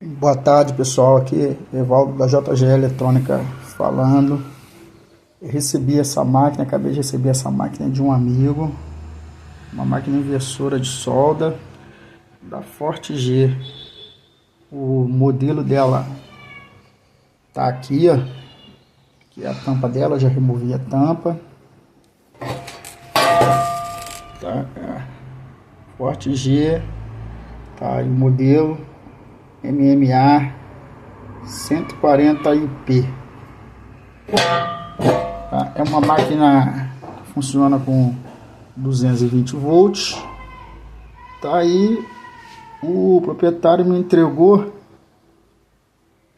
Boa tarde, pessoal. Aqui Evaldo da JG Eletrônica falando. Eu recebi essa máquina, acabei de receber essa máquina de um amigo, uma máquina inversora de solda da Forte G. O modelo dela tá aqui, ó, que é a tampa dela, já removi a tampa. Tá, Forte G, tá aí o modelo MMA 140 IP. Tá? É uma máquina que funciona com 220 volts. Tá aí, o proprietário me entregou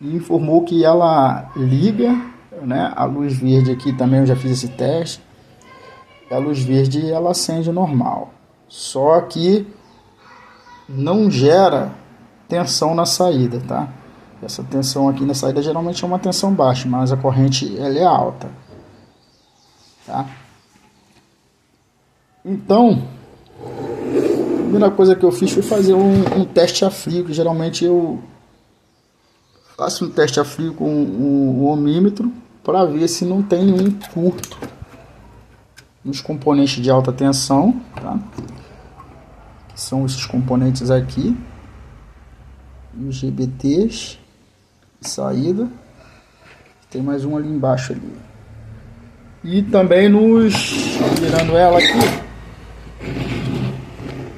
e informou que ela liga, né? A luz verde aqui também eu já fiz esse teste. A luz verde ela acende normal, só que não gera tensão na saída, tá? Essa tensão aqui na saída geralmente é uma tensão baixa, mas a corrente ela é alta, tá? Então, a primeira coisa que eu fiz foi fazer um teste a frio, que geralmente eu faço um teste a frio com o ohmímetro para ver se não tem nenhum curto nos componentes de alta tensão, tá? Que são esses componentes aqui, os GBTs de saída. Tem mais um ali embaixo ali. E também virando ela aqui,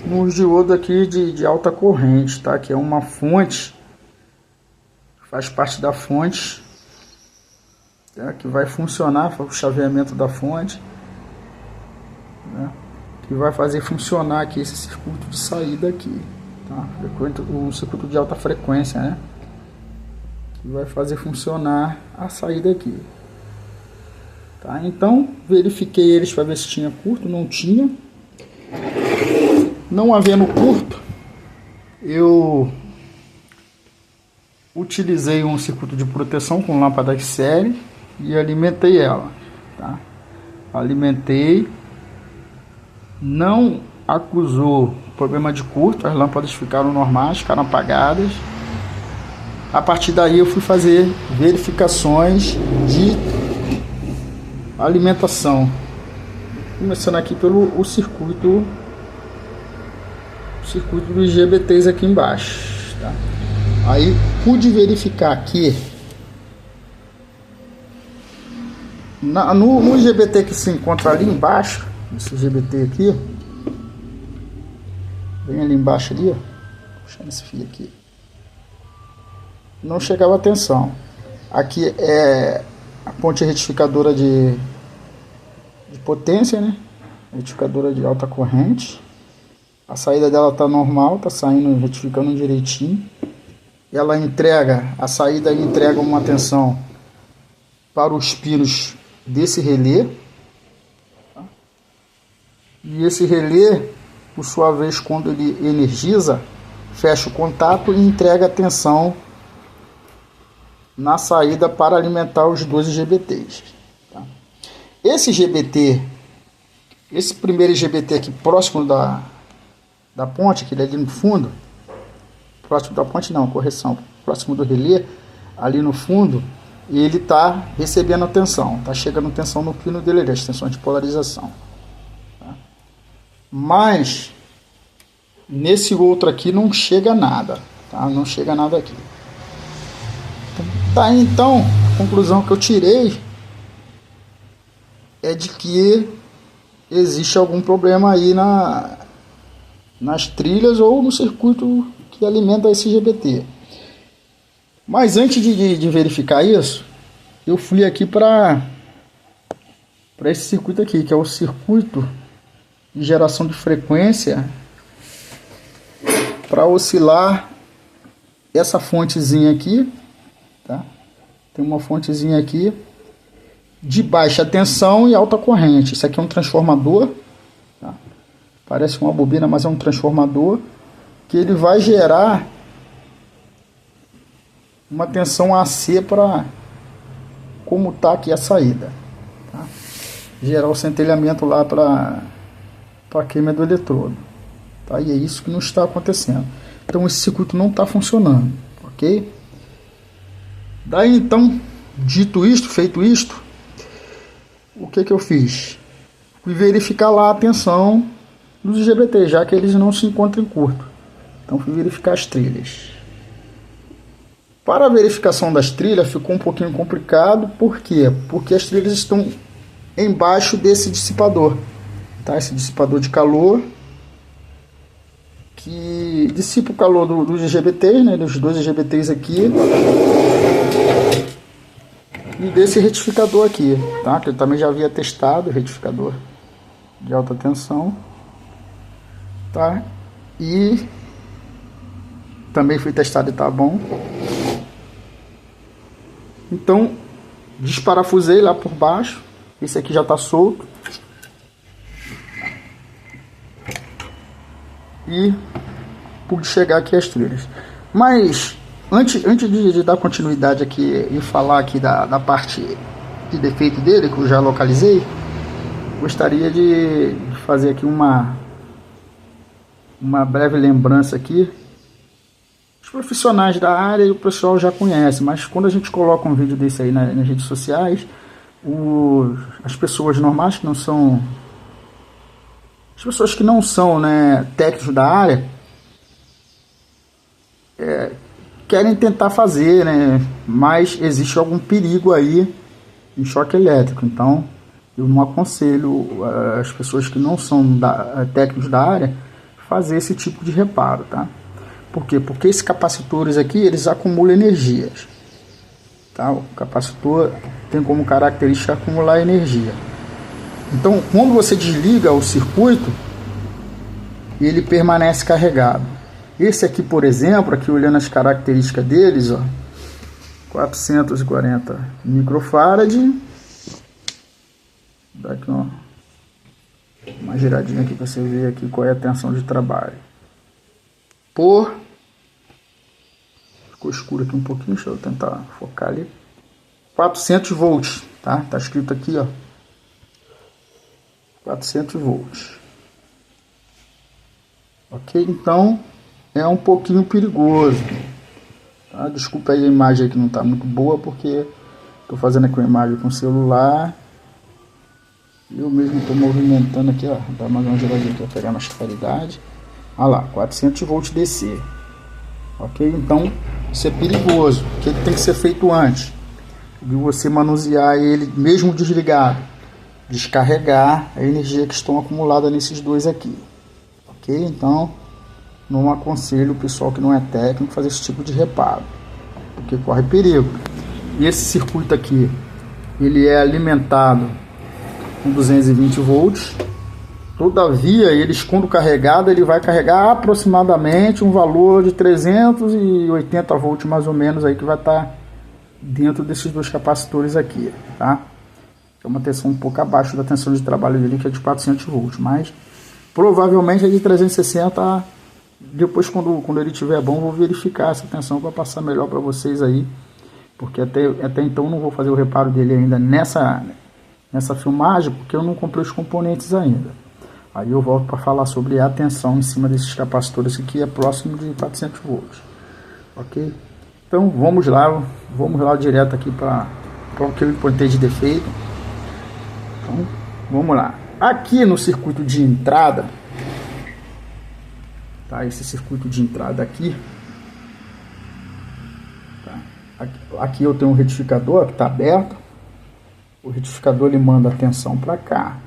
nos diodos aqui de alta corrente, tá? Que é uma fonte, faz parte da fonte, tá? Que vai funcionar, o chaveamento da fonte, né? Que vai fazer funcionar aqui esse circuito de saída aqui, tá? O circuito de alta frequência, né? Que vai fazer funcionar a saída aqui, tá? Então verifiquei eles para ver se tinha curto, não tinha. Não havendo curto, eu utilizei um circuito de proteção com lâmpada de série e alimentei ela, tá? Alimentei, não acusou problema de curto, as lâmpadas ficaram normais, ficaram apagadas. A partir daí eu fui fazer verificações de alimentação, começando aqui pelo circuito dos GBTs aqui embaixo, tá? Aí pude verificar aqui no GBT que se encontra ali embaixo, esse GBT aqui, bem ali embaixo ali, ó, puxando esse fio aqui, não chegava a tensão. Aqui é a ponte retificadora de potência, né? Retificadora de alta corrente. A saída dela tá normal, tá saindo, retificando direitinho. Ela entrega, a saída entrega uma tensão para os pinos desse relé. E esse relé, por sua vez, quando ele energiza, fecha o contato e entrega a tensão na saída para alimentar os 12 GBTs. Tá? Esse GBT, esse primeiro GBT aqui próximo da ponte, que ele é ali no fundo, próximo da ponte não, correção, próximo do relé, ali no fundo, ele está recebendo a tensão, está chegando tensão no pino dele, as tensões de polarização. Tá? Mas nesse outro aqui não chega nada, tá? Não chega nada aqui. Tá, então, a conclusão que eu tirei é de que existe algum problema aí nas trilhas ou no circuito que alimenta esse GBT. Mas antes de verificar isso, eu fui aqui para esse circuito aqui, que é o circuito de geração de frequência para oscilar essa fontezinha aqui, tá? Tem uma fontezinha aqui de baixa tensão e alta corrente. Isso aqui é um transformador, tá? Parece uma bobina, mas é um transformador que ele vai gerar uma tensão AC para comutar aqui a saída, tá? Gerar o centelhamento lá para a queima do eletrodo, tá? E é isso que não está acontecendo. Então esse circuito não está funcionando, ok? ok? Daí então, dito isto, feito isto, o que eu fiz? Fui verificar lá a tensão dos IGBT, já que eles não se encontram em curto. Então fui verificar as trilhas. Para a verificação das trilhas ficou um pouquinho complicado, por quê? Porque as trilhas estão embaixo desse dissipador, tá? Esse dissipador de calor que dissipa o calor dos IGBTs, né? Dos dois IGBTs aqui, e desse retificador aqui, tá? Que eu também já havia testado, retificador de alta tensão, tá? E também fui testado e tá bom. Então desparafusei lá por baixo. Esse aqui já tá solto. E pude chegar aqui às trilhas. Mas antes de dar continuidade aqui e falar aqui da parte de defeito dele, que eu já localizei, gostaria de fazer aqui uma breve lembrança aqui. Os profissionais da área e o pessoal já conhece, mas quando a gente coloca um vídeo desse aí nas redes sociais, as pessoas normais que não são, as pessoas que não são, né, técnicos da área, querem tentar fazer, né, mas existe algum perigo aí em choque elétrico. Então eu não aconselho as pessoas que não são técnicos da área fazer esse tipo de reparo, tá? Por quê? Porque esses capacitores aqui, eles acumulam energias, tá? O capacitor tem como característica acumular energia. Então, quando você desliga o circuito, ele permanece carregado. Esse aqui, por exemplo, aqui olhando as características deles, ó, 440 microfarad. Dá aqui uma giradinha aqui para você ver aqui qual é a tensão de trabalho. Ficou escuro aqui um pouquinho, deixa eu tentar focar ali. 400 volts, tá? Tá escrito aqui, ó. 400 volts. Ok? Então é um pouquinho perigoso, tá? Desculpa aí a imagem que não tá muito boa, porque tô fazendo aqui uma imagem com o celular. Eu mesmo estou movimentando aqui, ó. Dá mais uma giradinha aqui para pegar mais claridade. Olha lá, 400 volts DC. Ok? Então isso é perigoso. O que tem que ser feito antes de você manusear ele mesmo desligado? Descarregar a energia que estão acumulada nesses dois aqui. Ok? Então não aconselho o pessoal que não é técnico fazer esse tipo de reparo, porque corre perigo. E esse circuito aqui, ele é alimentado com 220 volts. Todavia, eles, quando carregado, ele vai carregar aproximadamente um valor de 380 volts mais ou menos aí, que vai estar dentro desses dois capacitores aqui, tá? É uma tensão um pouco abaixo da tensão de trabalho dele, que é de 400 volts, mas provavelmente é de 360. Depois, quando ele estiver bom, vou verificar essa tensão para passar melhor para vocês aí, porque até então não vou fazer o reparo dele ainda nessa filmagem, porque eu não comprei os componentes ainda. Aí eu volto para falar sobre a tensão em cima desses capacitores aqui, é próximo de 400 volts. Ok? Então vamos lá direto aqui para o que eu encontrei de defeito. Então vamos lá. Aqui no circuito de entrada, tá? Esse circuito de entrada aqui, tá? Aqui eu tenho um retificador que está aberto. O retificador ele manda a tensão para cá,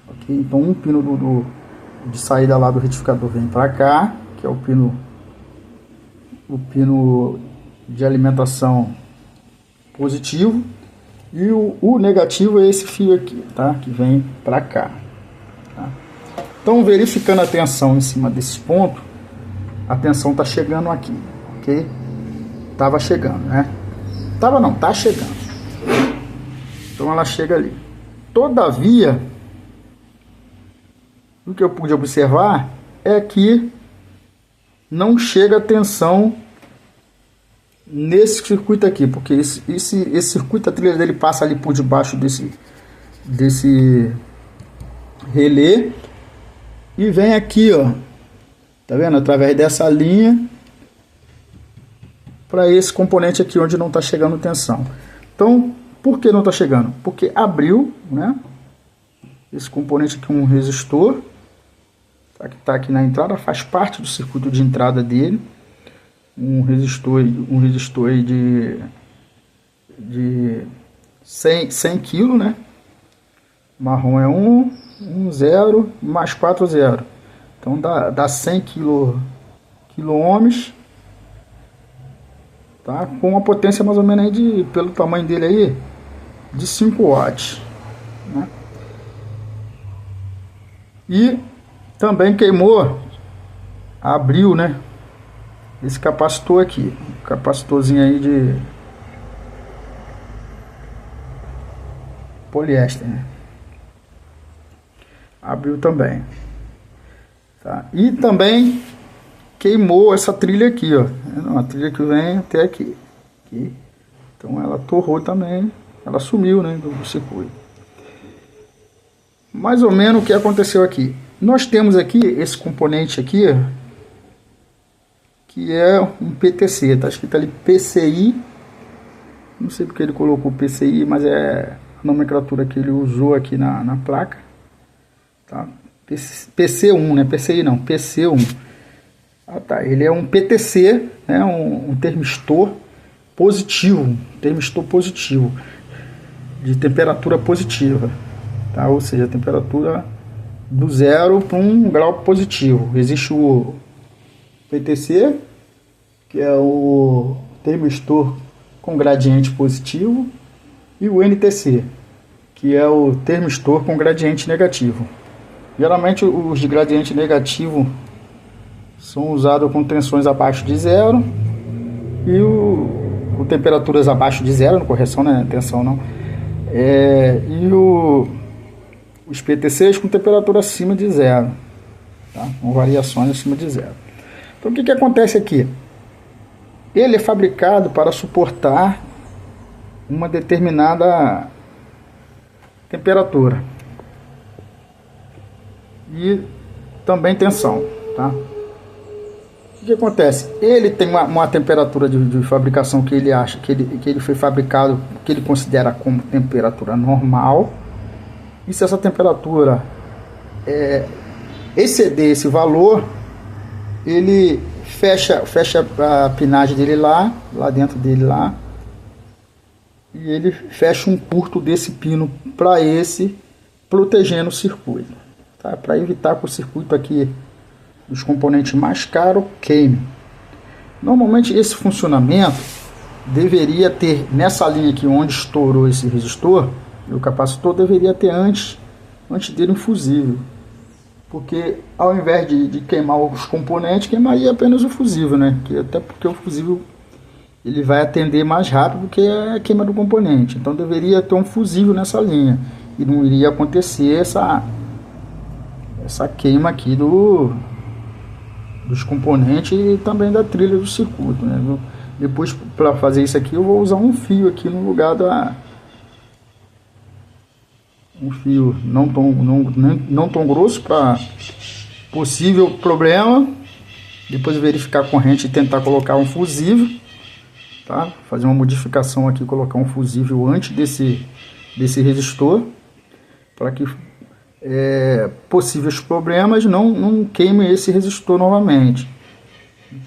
ok? Então um pino de saída lá do retificador vem para cá, que é o pino de alimentação positivo, e o negativo é esse fio aqui, tá? Que vem para cá, tá? Então, verificando a tensão em cima desse ponto, a tensão tá chegando aqui, ok? Tava chegando, né? Tava não, tá chegando. Então ela chega ali. Todavia, o que eu pude observar é que não chega a tensão nesse circuito aqui, porque esse circuito, a trilha dele passa ali por debaixo desse relé e vem aqui, ó, tá vendo? Através dessa linha para esse componente aqui onde não está chegando tensão. Então, por que não está chegando? Porque abriu, né? Esse componente aqui, um resistor, tá, que está aqui na entrada, faz parte do circuito de entrada dele. Um resistor aí de 100 kg, né? Marrom é 1, 0, mais 4, 0. Então dá 100 quiloohms, tá? Com uma potência mais ou menos aí pelo tamanho dele aí, de 5 watts, né? E também queimou, abriu, né? Esse capacitor aqui, capacitorzinho aí de poliéster, né? Abriu também, tá? E também queimou essa trilha aqui, ó, uma trilha que vem até aqui. Então ela torrou também, ela sumiu, né, do circuito. Mais ou menos o que aconteceu aqui. Nós temos aqui esse componente aqui, que é um PTC, tá escrito ali PCI, não sei porque ele colocou PCI, mas é a nomenclatura que ele usou aqui na placa, tá? PC1, né? PCI não, PC1. Ah, tá. Ele é um PTC, né? Um termistor positivo, de temperatura positiva, tá? Ou seja, a temperatura do 0 para 1 grau positivo. Existe o PTC, que é o termistor com gradiente positivo, e o NTC, que é o termistor com gradiente negativo. Geralmente os de gradiente negativo são usados com tensões abaixo de 0 e com temperaturas abaixo de 0, correção, né? Tensão não. E os PTCs com temperatura acima de 0, tá? Com variações acima de 0. Então o que acontece aqui? Ele é fabricado para suportar uma determinada temperatura e também tensão, tá? O que acontece? Ele tem uma temperatura de fabricação que ele acha que ele foi fabricado, que ele considera como temperatura normal, e se essa temperatura exceder esse valor, ele fecha a pinagem dele lá dentro dele lá, e ele fecha um curto desse pino para esse, protegendo o circuito, tá? Para evitar que o circuito aqui dos componentes mais caros queime. Normalmente esse funcionamento deveria ter nessa linha aqui onde estourou esse resistor, o capacitor deveria ter antes dele um fusível, porque ao invés de queimar os componentes, queimaria apenas o fusível, né? Até porque o fusível ele vai atender mais rápido do que a queima do componente. Então deveria ter um fusível nessa linha e não iria acontecer essa queima aqui dos componentes e também da trilha do circuito, né? Depois, para fazer isso aqui, eu vou usar um fio aqui no lugar um fio não tão grosso para possível problema. Depois verificar a corrente e tentar colocar um fusível, tá? Fazer uma modificação aqui, colocar um fusível antes desse resistor, para que possíveis problemas não queime esse resistor novamente,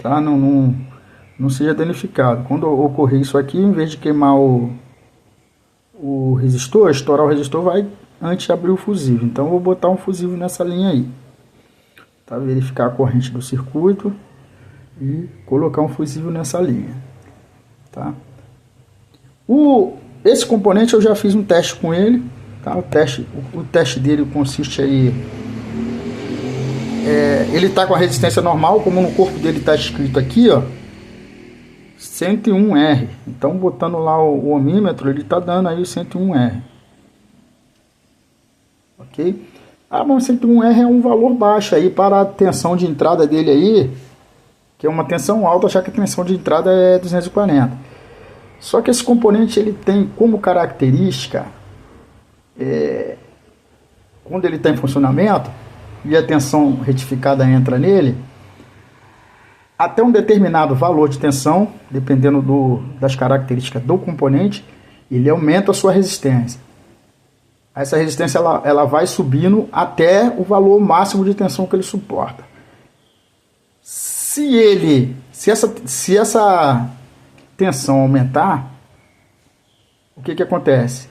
tá? Não seja danificado. Quando ocorrer isso aqui, em vez de queimar o resistor, estourar o resistor, vai antes abrir o fusível. Então eu vou botar um fusível nessa linha aí, tá? Verificar a corrente do circuito e colocar um fusível nessa linha, tá? Esse componente eu já fiz um teste com ele, tá? O teste dele consiste aí, ele está com a resistência normal, como no corpo dele está escrito aqui, ó, 101R. Então botando lá o ohmímetro, ele está dando aí 101R, ok? Mas 101R é um valor baixo aí para a tensão de entrada dele aí, que é uma tensão alta, já que a tensão de entrada é 240. Só que esse componente ele tem como característica, quando ele está em funcionamento e a tensão retificada entra nele, até um determinado valor de tensão, dependendo das características do componente, ele aumenta a sua resistência. Essa resistência ela vai subindo até o valor máximo de tensão que ele suporta. Se essa tensão aumentar, o que acontece?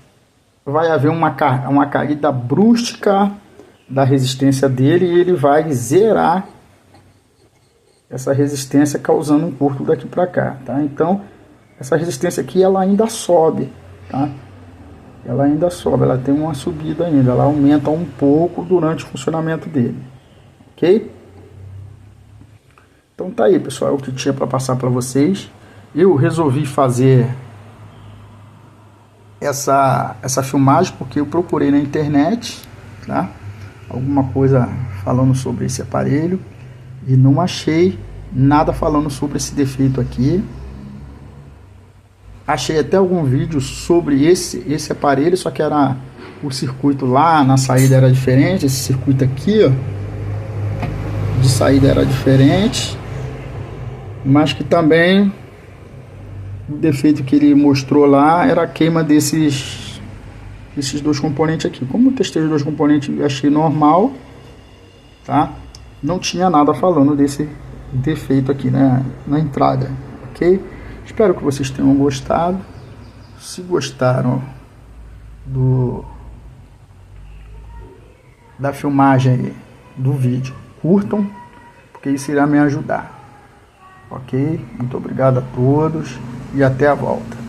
Vai haver uma caída brusca da resistência dele e ele vai zerar essa resistência, causando um curto daqui para cá, tá? Então, essa resistência aqui ela ainda sobe, tá? Ela ainda sobe, ela tem uma subida ainda, ela aumenta um pouco durante o funcionamento dele, ok? Então tá aí, pessoal, é o que tinha para passar para vocês. Eu resolvi fazer essa filmagem porque eu procurei na internet, tá? Alguma coisa falando sobre esse aparelho e não achei nada falando sobre esse defeito aqui. Achei até algum vídeo sobre esse aparelho, só que era o circuito lá na saída era diferente. Esse circuito aqui, ó, de saída era diferente, mas que também o defeito que ele mostrou lá era a queima desses dois componentes aqui. Como eu testei os dois componentes e achei normal, tá? Não tinha nada falando desse defeito aqui, né, na entrada, ok? Espero que vocês tenham gostado. Se gostaram da filmagem do vídeo, curtam, porque isso irá me ajudar, ok? Muito obrigado a todos e até a volta.